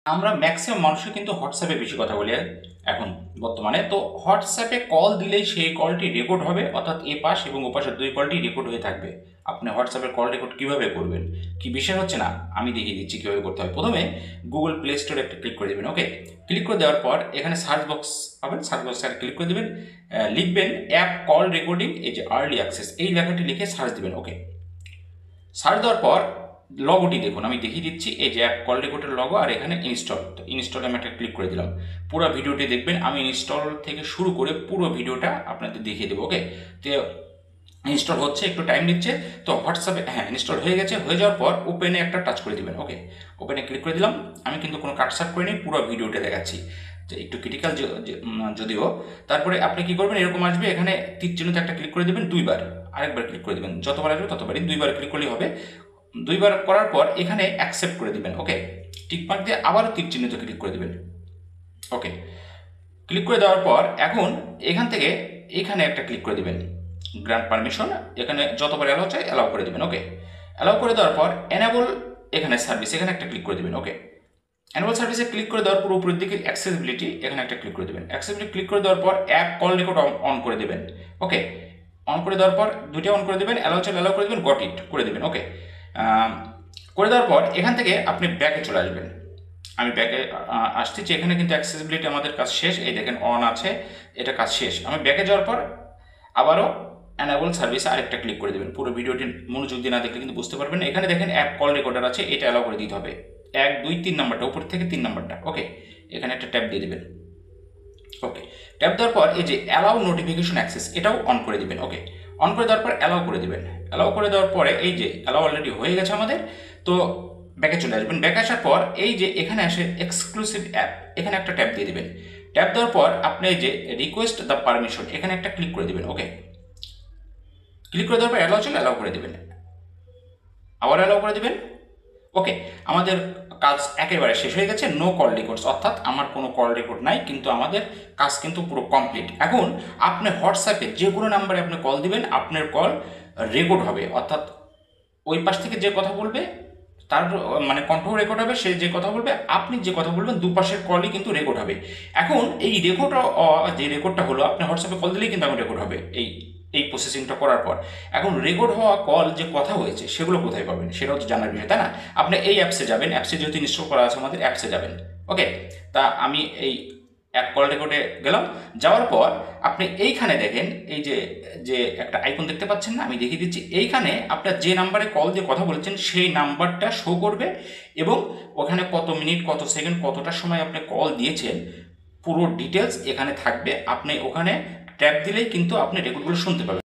আমরা ম্যাক্সিমাম মানুষই কিন্তু হোয়াটসঅ্যাপে বেশি কথা বলি এখন বর্তমানে। তো হোয়াটসঅ্যাপে কল দিলেই সেই কলটি রেকর্ড হবে, অর্থাৎ এ পাশ এবং ও পাশের দুই কলটি রেকর্ড হয়ে থাকবে। আপনি হোয়াটসঅ্যাপের কল রেকর্ড কীভাবে করবেন, কি বিষয় হচ্ছে না, আমি দেখিয়ে দিচ্ছি কীভাবে করতে হয়। প্রথমে গুগল প্লে স্টোরে একটা ক্লিক করে দেবেন। ওকে, ক্লিক করে দেওয়ার পর এখানে সার্চ বক্স পাবেন, সার্চ বক্সে ক্লিক করে দেবেন, লিখবেন অ্যাপ কল রেকর্ডিং, এই যে আর্লি অ্যাক্সেস এই লেখাটি লিখে সার্চ দেবেন। ওকে, সার্চ দেওয়ার পর লগোটি দেখুন, আমি দেখিয়ে দিচ্ছি, এই যে অ্যাপ কল রেকর্ডের লগো, আর এখানে ইনস্টল। তো ইনস্টলে আমি একটা ক্লিক করে দিলাম। পুরো ভিডিওটি দেখবেন, আমি ইনস্টল থেকে শুরু করে পুরো ভিডিওটা আপনাদের দেখিয়ে দেবো। ওকে, তো ইনস্টল হচ্ছে, একটু টাইম নিচ্ছে। তো হোয়াটসঅ্যাপে হ্যাঁ ইনস্টল হয়ে গেছে। হয়ে যাওয়ার পর ওপেনে একটা টাচ করে দিবেন। ওকে, ওপেনে ক্লিক করে দিলাম। আমি কিন্তু কোনো কাটসাট করিনি, পুরো ভিডিওটা দেখাচ্ছি, যে একটু ক্রিটিক্যাল যদিও। তারপরে আপনি কি করবেন, এরকম আসবে, এখানে তীর চিহ্নতে একটা ক্লিক করে দেবেন, দুইবার, আরেকবার ক্লিক করে দেবেন, যতবার আসবে ততবারই, দুইবার ক্লিক করলেই হবে। দুইবার করার পর এখানে অ্যাকসেপ্ট করে দিবেন। ওকে, টিকমার্ক দিয়ে আবারও তীর চিহ্নিত ক্লিক করে দিবেন। ওকে, ক্লিক করে দেওয়ার পর এখন এখান থেকে এখানে একটা ক্লিক করে দিবেন, গ্র্যান্ট পারমিশন, এখানে যতবার অ্যালাউ চাই অ্যালাউ করে দিবেন। ওকে, অ্যালাউ করে দেওয়ার পর এনেবল এখানে সার্ভিস, এখানে একটা ক্লিক করে দিবেন। ওকে, অ্যানুয়াল সার্ভিসে ক্লিক করে দেওয়ার পর উপরের দিকে অ্যাক্সেসিবিলিটি, এখানে একটা ক্লিক করে দেবেন। অ্যাক্সেসিবিলিটি ক্লিক করে দেওয়ার পর অ্যাপ কল রেকর্ড অন করে দেবেন। ওকে, অন করে দেওয়ার পর দুইটা অন করে দেবেন, অ্যালাউ চাইলে অ্যালাউ করে দেবেন, গট ইট করে দেবেন। ওকে, করে দেওয়ার পর এখান থেকে আপনি ব্যাকে চলে আসবেন। আমি ব্যাকে আসছি, যে এখানে কিন্তু অ্যাক্সেসিবিলিটি আমাদের কাজ শেষ, এই দেখেন অন আছে, এটা কাজ শেষ। আমি ব্যাকে যাওয়ার পর আবারও অ্যানাবল সার্ভিস আরেকটা ক্লিক করে দেবেন। পুরো ভিডিওটি মনোযোগ দিয়ে না দেখলে কিন্তু বুঝতে পারবেন। এখানে দেখেন অ্যাপ কল রেকর্ডার আছে, এটা অ্যালাউ করে দিতে হবে, 1 2 3 নাম্বারটা, উপর থেকে 3 নাম্বারটা। ওকে, এখানে একটা ট্যাপ দিয়ে দেবেন। ওকে, ট্যাপ দেওয়ার পর এই যে অ্যালাউ নোটিফিকেশন অ্যাক্সেস, এটাও অন করে দিবেন। ওকে, অন করে দেওয়ার পর অ্যালাউ করে দিবেন। অ্যালাউ করে দেওয়ার পরে এই যে অ্যালাউ অলরেডি হয়ে গেছে আমাদের। তো ব্যাকে চলে আসবেন। ব্যাকে আসার পর এই যে এখানে আসে এক্সক্লুসিভ অ্যাপ, এখানে একটা ট্যাপ দিয়ে দিবেন। ট্যাপ দেওয়ার পর আপনি এই যে রিকোয়েস্ট দ্য পারমিশন, এখানে একটা ক্লিক করে দিবেন। ওকে, ক্লিক করে দেওয়ার পর অ্যালাউ চলে অ্যালাউ করে দেবেন, আবার অ্যালাউ করে দেবেন। ওকে, আমাদের কাজ একেবারে শেষ হয়ে গেছে। নো কল রেকর্ডস, অর্থাৎ আমার কোনো কল রেকর্ড নাই, কিন্তু আমাদের কাজ কিন্তু পুরো কমপ্লিট। এখন আপনি হোয়াটসঅ্যাপে যে কোনো নাম্বারে আপনি কল দিবেন, আপনার কল রেকর্ড হবে, অর্থাৎ ওই পাশ থেকে যে কথা বলবে তার মানে কণ্ঠ রেকর্ড হবে, সে যে কথা বলবে, আপনি যে কথা বলবেন, দুপাশের কলই কিন্তু রেকর্ড হবে। এখন এই রেকর্ড, যে রেকর্ডটা হলো, আপনি হোয়াটসঅ্যাপে কল দিলেই কিন্তু আমার রেকর্ড হবে এই এই প্রসেসিংটা করার পর। এখন রেকর্ড হওয়া কল যে কথা হয়েছে সেগুলো কোথায় পাবেন, সেটাও তো জানার বিষয়, তাই না? আপনি এই অ্যাপসে যাবেন, অ্যাপসে যেহেতু ইনস্টল করা আছে আমাদের, অ্যাপসে যাবেন। ওকে, তা আমি এই অ্যাপ কল রেকর্ডে গেলাম। যাওয়ার পর আপনি এইখানে দেখেন, এই যে যে একটা আইকন দেখতে পাচ্ছেন না, আমি দেখিয়ে দিচ্ছি। এইখানে আপনার যে নাম্বারে কল দিয়ে কথা বলেছেন সেই নাম্বারটা শো করবে, এবং ওখানে কত মিনিট, কত সেকেন্ড, কতটা সময় আপনি কল দিয়েছেন, পুরো ডিটেলস এখানে থাকবে। আপনি ওখানে ট্যাপ দিলেই কিন্তু আপনি রেকর্ডগুলো শুনতে পাবেন।